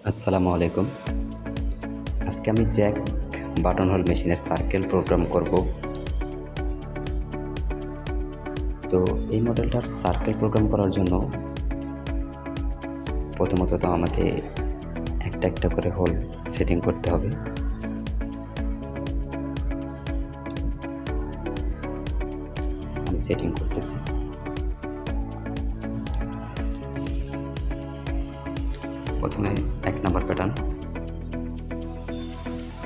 আসসালামু আলাইকুম। আজকে আমি জ্যাক বাটন হোল মেশিনের সার্কেল প্রোগ্রাম করব। তো এই মডেলটার সার্কেল প্রোগ্রাম করার জন্য প্রথমত তো আমাকে একটা একটা করে হোল সেটিং করতে হবে। আমি সেটিং করতেছি। প্রথমে 1 নম্বর প্যাটার্ন,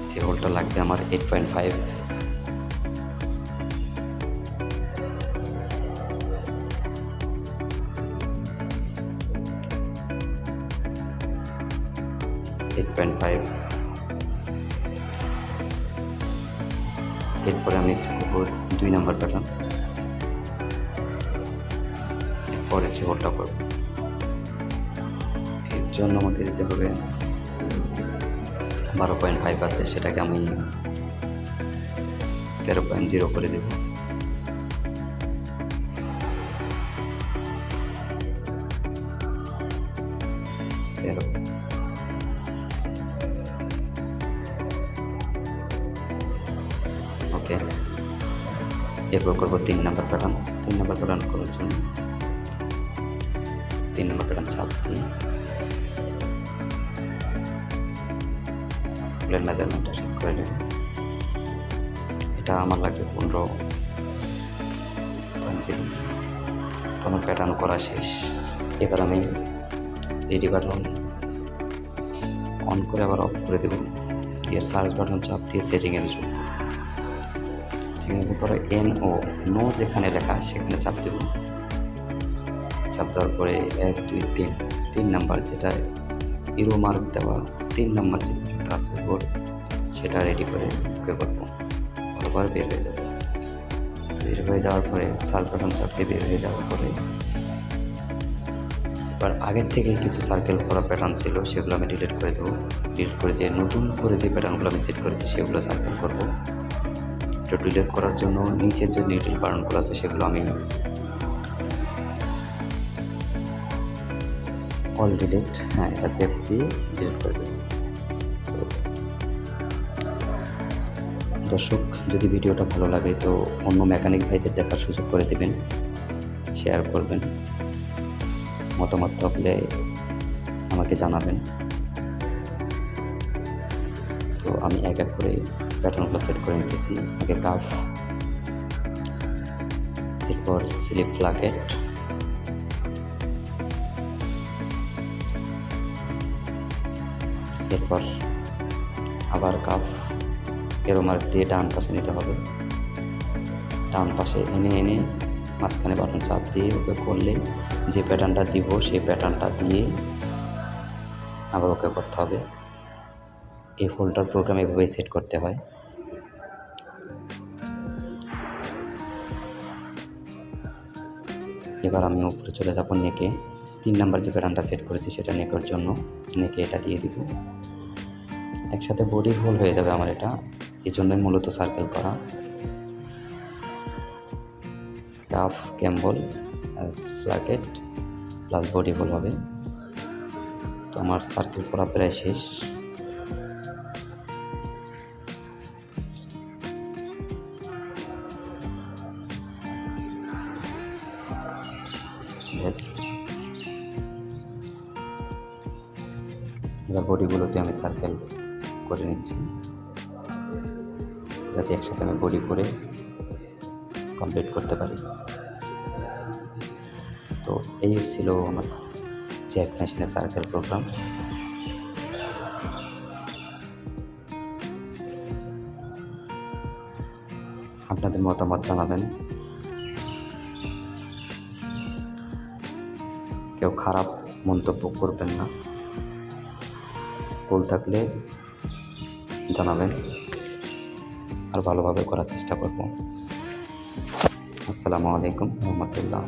যে হোলটা লাগবে আমার 8.5। এরপরে আমি করবো 2 নম্বর প্যাটার্ন, এরপরে যে হোলটা করবো এর জন্য আমাকে দিতে হবে 12.5 আছে, সেটাকে আমি 13.0 করে দেব। ওকে, এরপর করবো 3 নম্বর প্যাটার্ন। 3 নম্বর প্যাটার্ন করার জন্য 3 নম্বর প্যাটার্ন চাপ দিয়ে ফুলের মেজারমেন্টটা ঠিক করে নেব। এটা আমার লাগবে 15 ইঞ্চি। তো আমার প্যাটার্ন করা শেষ। এবার আমি রেডি বাটন অন করে আবার অফ করে দেব, দিয়ে সার্চ বাটন চাপ দিয়ে সেটিংয়ে যাব। সেখানে পরে এন ও নো যেখানে লেখা সেখানে চাপ দেব। চাপ দেওয়ার পরে 1 2 3 নাম্বার যেটা ইরো মার্ক দেওয়া 3 নাম্বার যে বাটনটা আছে হোল, সেটা রেডি করে ওকে করবো। ভালোভাবে বের হয়ে যাবে। বের হয়ে যাওয়ার পরে সার্চ বাটন চাপ দিয়ে বের হয়ে যাওয়ার পরে এবার আগের থেকে কিছু সার্কেল করা প্যাটার্ন ছিল, সেগুলো আমি ডিলিট করে দেবো। ডিলিট করে যে নতুন করে যে প্যাটার্নগুলো আমি সেট করেছি সেগুলো সার্কেল করবো। এটা ডিলিট করার জন্য নিচের যে লিটল প্যাটার্নগুলো আছে সেগুলো আমি অল ডিলিট, এটা চেপ দিয়ে ডিলিট করে দেবো। দর্শক, যদি ভিডিওটা ভালো লাগে তো অন্য মেকানিক ভাইদের দেখার সুযোগ করে দেবেন, শেয়ার করবেন, মতামত থাকলে আমাকে জানাবেন। তো আমি এক এক করে প্যাটার্নগুলো সেট করে নিতেছি। আগে কাফ, এরপর স্লিপ ফ্লাকেট, এরপর আবার কাফ, এরো মার্ক দিয়ে ডান পাশে নিতে হবে। ডান পাশে এনে মাঝখানে বাটন চাপ দিয়ে ওকে করলে যে প্যাটার্নটা দিব সেই প্যাটার্নটা দিয়ে আবার ওকে করতে হবে। এই হোল্ডার প্রোগ্রাম এভাবেই সেট করতে হয়। এবার আমি উপরে চলে যাব নেকে। 3 নাম্বার যে প্যাটার্নটা সেট করেছি সেটা নেকের জন্য নেকে এটা দিয়ে দিব। একসাথে বডি হোল হয়ে যাবে আমার, এটা এই জন্যই মূলত সার্কেল করা। কাফ, ক্যাম্বল, ফ্ল্যাকেট প্লাস বডি হোল হবে। তো আমার সার্কেল করা প্রায় শেষ। এবার বডিগুলোতে আমি সার্কেল করে নিচ্ছি, যাতে একসাথে আমি বডি করে কমপ্লিট করতে পারি। তো এই ছিল আমার জ্যাক মেশিনের সার্কেল প্রোগ্রাম। আপনাদের মতামত জানাবেন। কেউ খারাপ মন্তব্য করবেন না, ভুল থাকলে জানাবেন, আর ভালোভাবে করার চেষ্টা করব। আসসালামু আলাইকুম রহমতুল্লাহ।